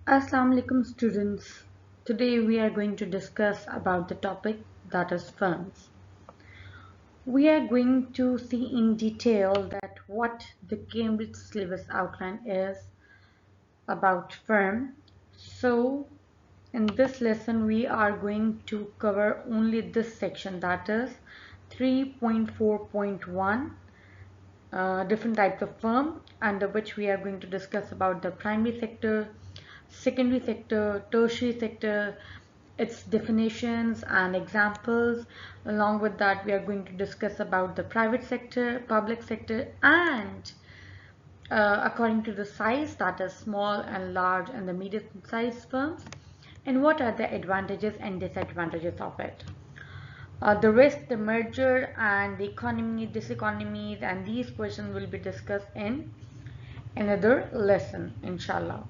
Assalamu alaikum students. Today we are going to discuss about the topic that is firms. We are going to see in detail that what the Cambridge syllabus outline is about firm. So in this lesson we are going to cover only this section, that is 3.4.1, different types of firm, under which we are going to discuss about the primary sector, secondary sector, tertiary sector, its definitions and examples. Along with that, we are going to discuss about the private sector, public sector, and according to the size, that is small and large and the medium sized firms, and what are the advantages and disadvantages of it. The risk, the merger, and the economy, diseconomies, and these questions will be discussed in another lesson, inshallah.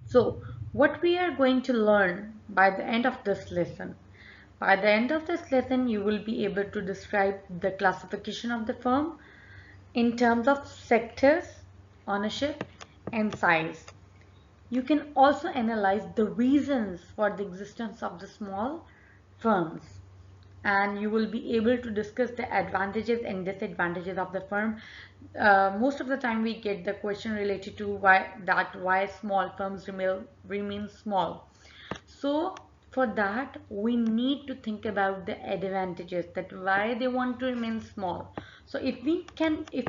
So, what we are going to learn by the end of this lesson? By the end of this lesson, you will be able to describe the classification of the firm in terms of sectors, ownership, and size. You can also analyze the reasons for the existence of the small firms, and you will be able to discuss the advantages and disadvantages of the firm. Most of the time we get the question related to why small firms remain small. So for that we need to think about the advantages, that why they want to remain small. So if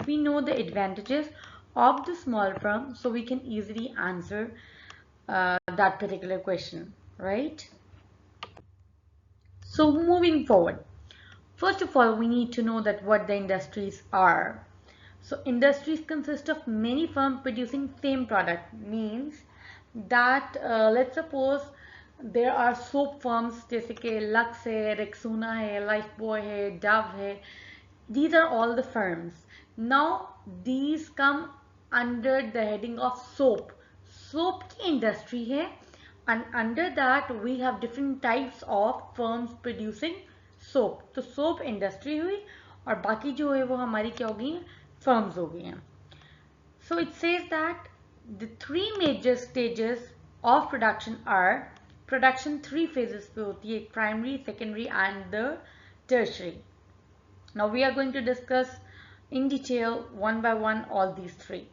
we know the advantages of the small firm, so we can easily answer that particular question, right? So moving forward, first of all, we need to know that what the industries are. So industries consist of many firms producing same product. Means that let's suppose there are soap firms जैसे कि Lux है, Rexona है, Lifebuoy है, Dove है. These are all the firms. Now these come under the heading of soap. Soap की industry है, and under that we have different types of firms producing soap. तो soap industry हुई और बाकी जो है वो हमारी क्या हो गई हैं, firms हो गई हैं. So it says that the three major stages of production are, production three phases पे होती है, primary, secondary and the tertiary. Now we are going to discuss in detail one by one all these three.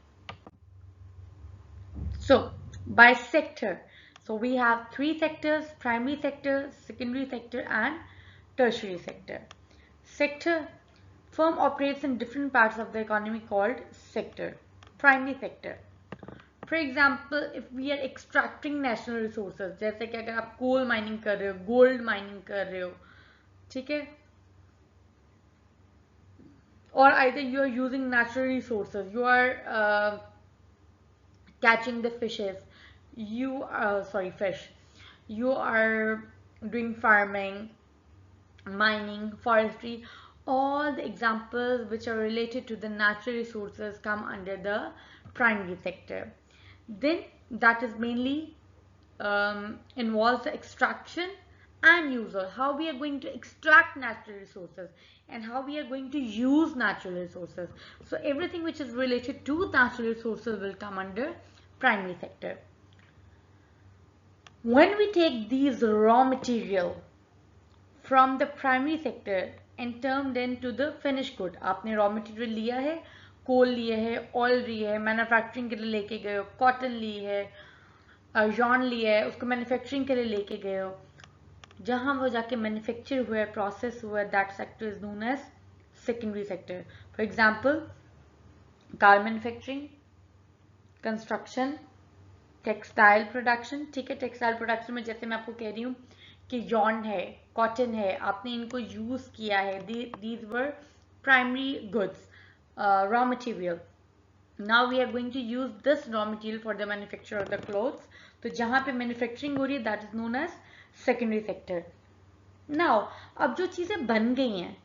So by sector, so we have three sectors: primary sector, secondary sector and tertiary sector. Sector, firm operates in different parts of the economy called sector. Primary sector, for example, if we are extracting national resources, जैसे कि अगर आप coal mining कर रहे हो, gold mining कर रहे हो, ठीक है, or either you are using natural resources, you are catching the fishes, you sorry fish, you are doing farming, mining, forestry, all the examples which are related to the natural resources come under the primary sector. Then that is mainly involves the extraction and use, or how we are going to extract natural resources and how we are going to use natural resources. So everything which is related to natural resources will come under primary sector. When we take these raw material from the primary sector and turned into the finished good, आपने raw material लिया है, coal लिया है, oil लिया है, manufacturing के लिए लेके गए हो, cotton ली है, yarn लिया है, उसको manufacturing के लिए लेके गए हो, जहाँ वो जाके manufacture हुआ है, process हुआ है, that sector is known as secondary sector. For example, car manufacturing, construction, textile production. ठीक है, टेक्सटाइल प्रोडक्शन में जैसे मैं आपको कह रही हूँ कि यॉर्न है, कॉटन है, आपने इनको यूज किया है, these were primary goods, raw material. Now we are going to use this raw material for the manufacture of the clothes. तो जहां पे मैन्युफैक्चरिंग हो रही है that is known as secondary sector. Now अब जो चीजें बन गई हैं,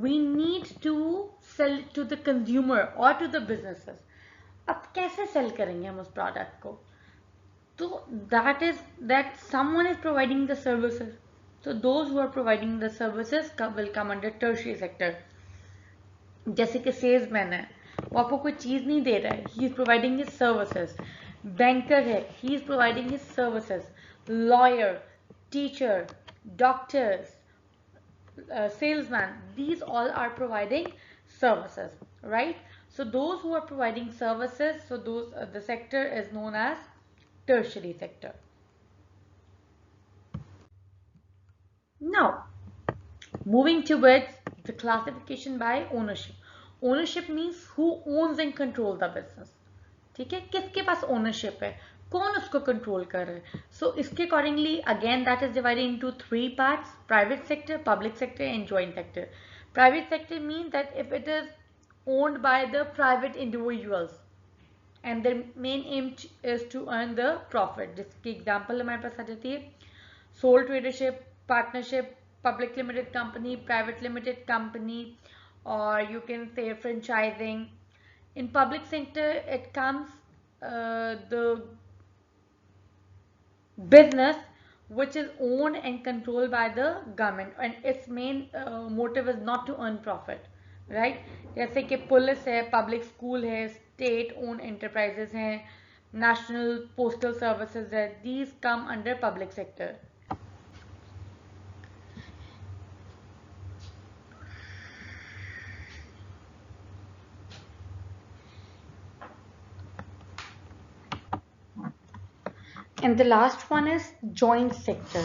we need to sell to the consumer और टू द बिजनेसेस. अब कैसे सेल करेंगे हम उस प्रोडक्ट को? So that someone is providing the services. So those who are providing the services will come under tertiary sector. जैसे कि salesman है, वो आपको कोई चीज नहीं दे रहा है, he is providing his services. banker है, he is providing his services. Lawyer, teacher, doctors, salesman, these all are providing services, right? So those who are providing services, so those the sector is known as tertiary sector. Now moving towards the classification by ownership. Ownership means who owns and control the business. ठीक है, किसके पास ownership है, कौन उसको control कर रहा है. सो इसके accordingly again that is divided into three parts: private sector, public sector and joint sector. Private sector mean that if it is owned by the private individuals and their main aim is to earn the profit. जिसकी example हमारे पास आ जाती है sole tradership, partnership, public limited company, private limited company, or you can say franchising. In public sector, it comes the business which is owned and controlled by the government, and its main motive is not to earn profit, right? जैसे कि police है, public school है, state own enterprises हैं, national postal services है, these come under public sector. And the last one is joint sector.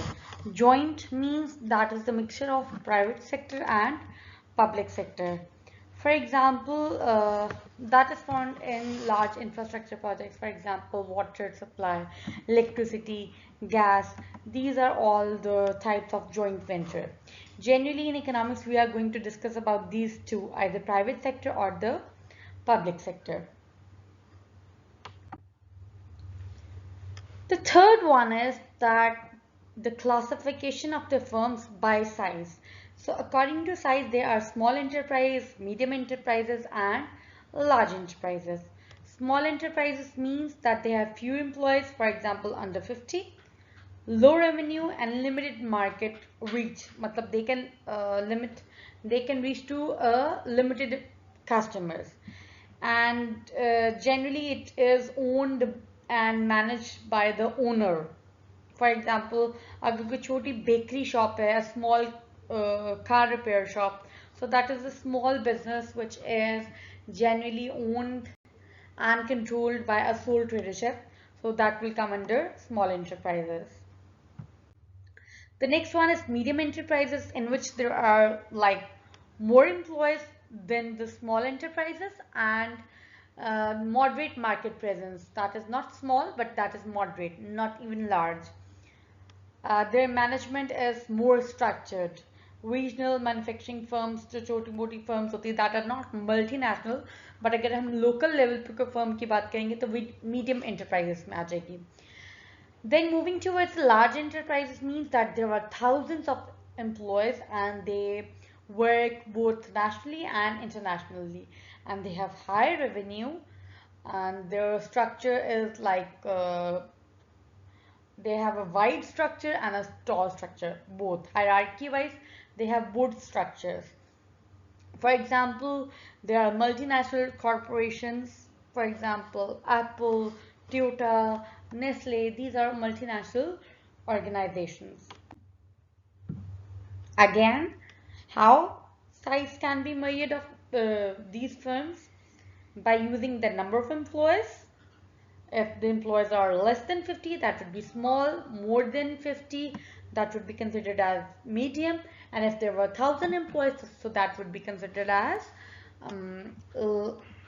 Joint means that is the mixture of private sector and public sector. For example, that is found in large infrastructure projects. For example, water supply, electricity, gas. These are all the types of joint venture. Generally, in economics, we are going to discuss about these two, either private sector or the public sector. The third one is that the classification of the firms by size. So according to size, there are small enterprise, medium enterprises and large enterprises. Small enterprises means that they have few employees, for example under 50, low revenue and limited market reach. मतलब they can reach to a limited customers, and generally it is owned and managed by the owner. For example, अगर कोई छोटी bakery shop है, a small car repair shop, so that is a small business which is generally owned and controlled by a sole tradership, so that will come under small enterprises. The next one is medium enterprises, in which there are like more employees than the small enterprises, and moderate market presence. That is not small, but that is moderate, not even large. Their management is more structured. Regional manufacturing firms जो छोटी मोटी firms होती है that are not multinational, but अगर हम local level पे कोई firm की बात करेंगे तो medium enterprises में आ जाएगी. Then moving towards large enterprises means that there are thousands of employees and they work both nationally and internationally, and they have high revenue, and their structure is like they have a wide structure and a tall structure, both hierarchy wise they have both structures. For example, there are multinational corporations, for example Apple, Toyota, Nestle. These are multinational organizations. Again, how size can be measured of these firms? By using the number of employees. If the employees are less than 50, that would be small. More than 50, that would be considered as medium. And if there were 1,000 employees, so that would be considered as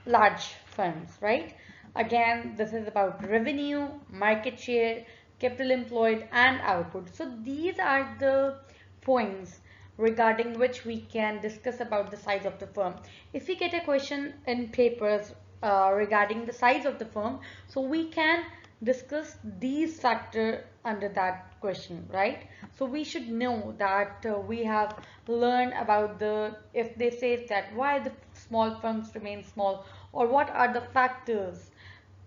large firms, right? Again, this is about revenue, market share, capital employed, and output. So these are the points regarding which we can discuss about the size of the firm. If we get a question in papers regarding the size of the firm, so we can discuss these factors under that question, right? So we should know that we have learned about the, if they say that why the small firms remain small, or what are the factors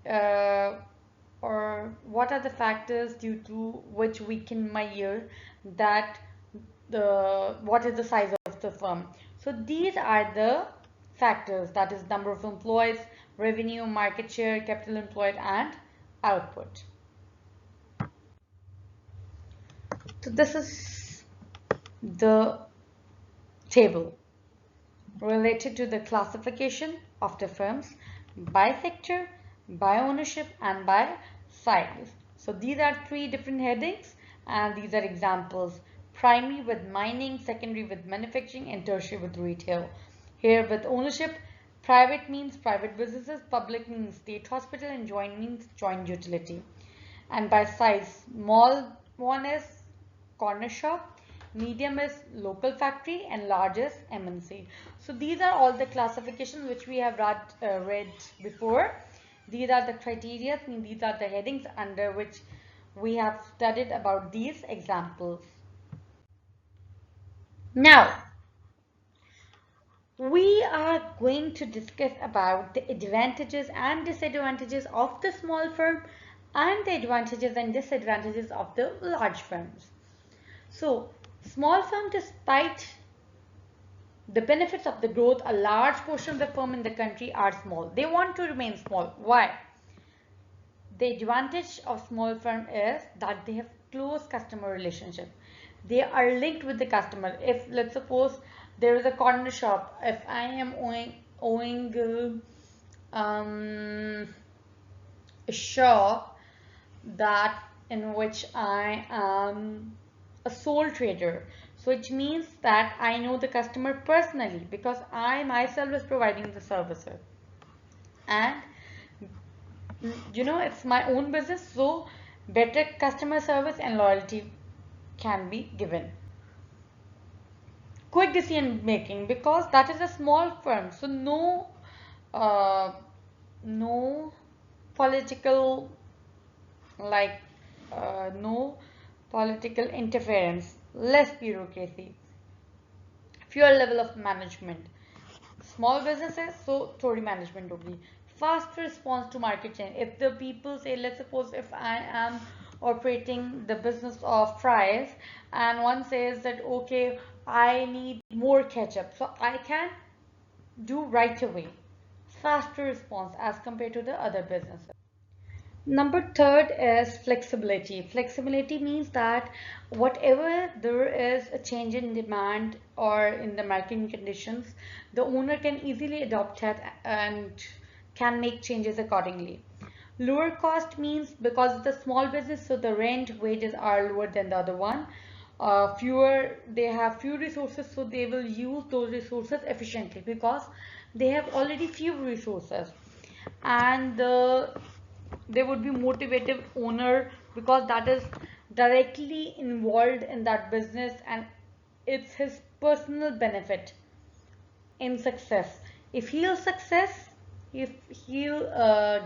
uh, or what are the factors due to which we can measure that what is the size of the firm. So these are the factors, that is number of employees, revenue, market share, capital employed, and output. So this is the table related to the classification of the firms by sector, by ownership, and by size. So these are three different headings, and these are examples. Primary with mining, secondary with manufacturing, and tertiary with retail. Here with ownership, private means private businesses, public means state hospital, and joint means joint utility. And by size, small one is corner shop, medium is local factory, and large is MNC. So these are all the classifications which we have read before. These are the criteria, I mean these are the headings under which we have studied about these examples. Now, we are going to discuss about the advantages and disadvantages of the small firm and the advantages and disadvantages of the large firms. So, small firm, despite the benefits of the growth, a large portion of the firm in the country are small. They want to remain small. Why? The advantage of small firm is that they have close customer relationship. They are linked with the customer. If let's suppose there is a corner shop, if I am owning a shop that in which I am a sole trader, so it means that I know the customer personally because I myself is providing the services, and it's my own business, so better customer service and loyalty can be given. Quick decision making, because that is a small firm, so uh, no political like no political interference, less bureaucracy, fewer level of management. Small businesses, so thodi management होगी. Fast response to market change. If the people say, let's suppose if I am operating the business of fries and one says that okay, I need more ketchup, so I can do right away. Faster response as compared to the other businesses. Number third is flexibility. Flexibility means that whatever there is a change in demand or in the marketing conditions, the owner can easily adopt it and can make changes accordingly. Lower cost means because it's a small business, so the rent, wages are lower than the other one. They have few resources, so they will use those resources efficiently because they have already few resources, and they would be motivated owner because that is directly involved in that business and it's his personal benefit in success. If he'll success, if he'll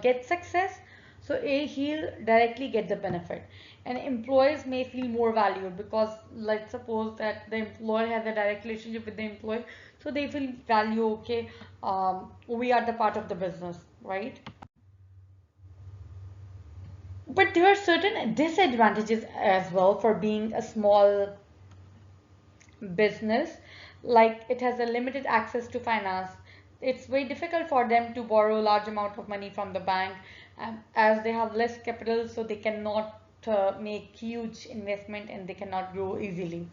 get success, so he'll directly get the benefit. And employees may feel more valued because let's suppose that the employer has a direct relationship with the employee, so they feel value. Okay, we are the part of the business, right? But there are certain disadvantages as well for being a small business, like it has a limited access to finance. It's very difficult for them to borrow a large amount of money from the bank, as they have less capital, so they cannot make huge investment and they cannot grow easily.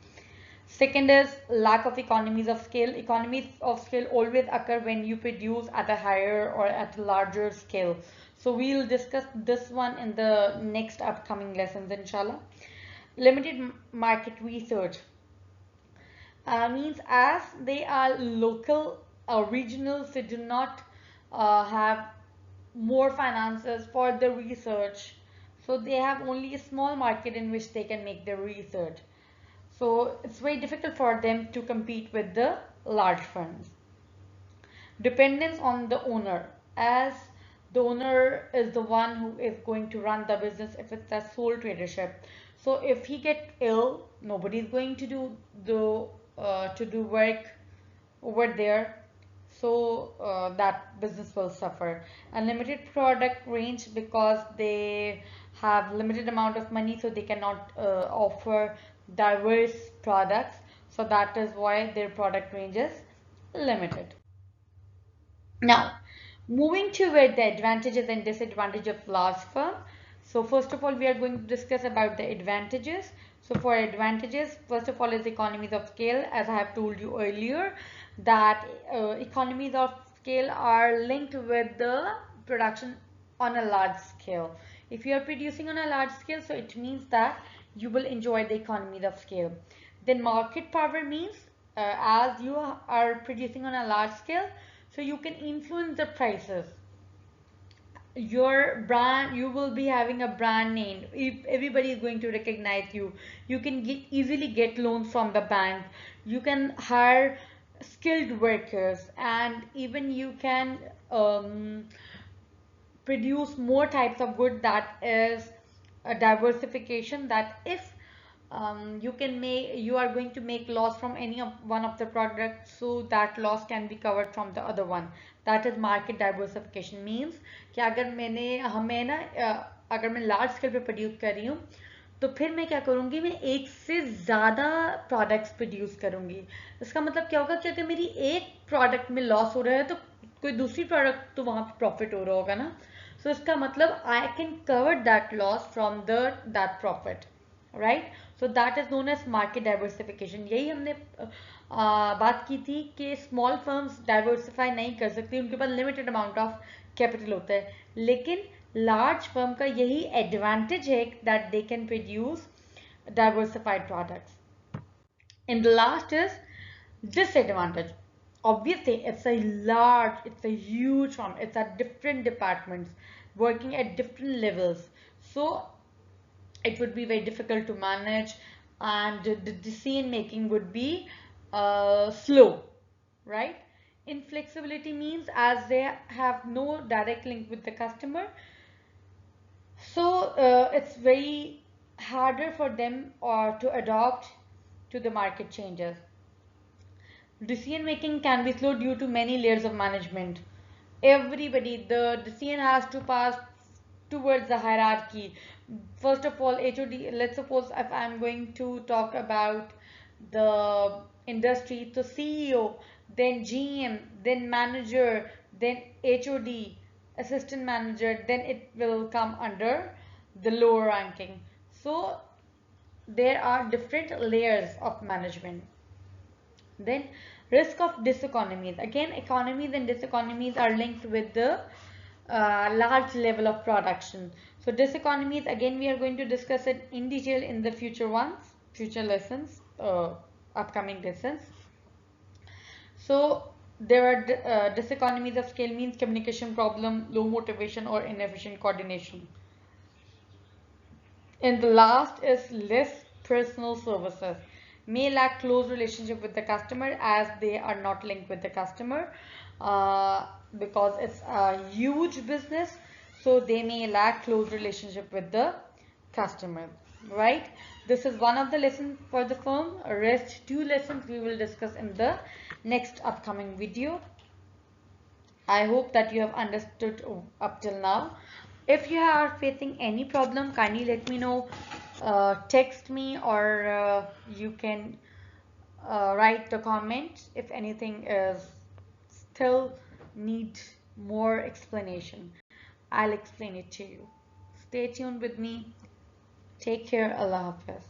Second is lack of economies of scale. Economies of scale always occur when you produce at a higher or at a larger scale. So we'll discuss this one in the next upcoming lessons, inshallah. Limited market research means as they are local or regional, so do not have more finances for the research. So they have only a small market in which they can make their research. So it's very difficult for them to compete with the large firms. Dependence on the owner, as the owner is the one who is going to run the business if it's a sole tradership. So if he get ill, nobody is going to do work over there. So that business will suffer. And limited product range, because they have limited amount of money, so they cannot offer diverse products. So that is why their product range is limited. Now, moving to where the advantages and disadvantages of large firm. So first of all, we are going to discuss about the advantages. So for advantages, first of all is economies of scale. As I have told you earlier, that economies of scale are linked with the production on a large scale. If you are producing on a large scale, so it means that you will enjoy the economies of scale. Then market power means as you are producing on a large scale, so you can influence the prices. Your brand, you will be having a brand name. If everybody is going to recognize you, you can easily get loans from the bank. You can hire skilled workers, and even you can produce more types of good. That is a diversification, that if you are going to make loss from any of one of the products, so that loss can be covered from the other one. That is market diversification. Means कि अगर मैंने हमें ना अगर मैं large scale पे produce कर रही हूँ, तो फिर मैं क्या करूँगी, मैं एक से ज़्यादा प्रोडक्ट्स प्रोड्यूस करूँगी. इसका मतलब क्या होगा कि अगर मेरी एक प्रोडक्ट में लॉस हो रहा है, तो कोई दूसरी प्रोडक्ट तो वहाँ पे प्रॉफिट हो रहा होगा ना. सो इसका मतलब I can cover that loss from the that profit, right. So that is known as market diversification. यही हमने बात की थी कि स्मॉल फर्म्स डाइवर्सिफाई नहीं कर सकती, उनके पास लिमिटेड अमाउंट ऑफ कैपिटल होता है. लेकिन लार्ज फर्म का यही एडवांटेज है that they can produce diversified products. And the last is disadvantage. Obviously, it's a huge firm. It's at different departments working at different levels. So it would be very difficult to manage, and the decision making would be slow, right? Inflexibility means as they have no direct link with the customer, so it's very harder for them or to adopt to the market changes. Decision making can be slow due to many layers of management. Everybody, the decision has to pass towards the hierarchy. First of all, HOD, let's suppose if I'm going to talk about the industry, so CEO, then GM, then manager, then HOD, assistant manager, then it will come under the lower ranking. So there are different layers of management. Then risk of diseconomies. Again, economies and diseconomies are linked with the large level of production. So diseconomies, again, we are going to discuss it in detail in the future lessons, upcoming lessons. So there are diseconomies of scale means communication problem, low motivation or inefficient coordination. And the last is less personal services. May lack close relationship with the customer as they are not linked with the customer because it's a huge business. So they may lack close relationship with the customer, right? This is one of the lessons for the firm. Rest 2 lessons we will discuss in the next upcoming video. I hope that you have understood up till now. If you are facing any problem, kindly let me know. Text me, or you can write the comment if anything is still need more explanation. I'll explain it to you. Stay tuned with me. Take care. Allah Hafiz.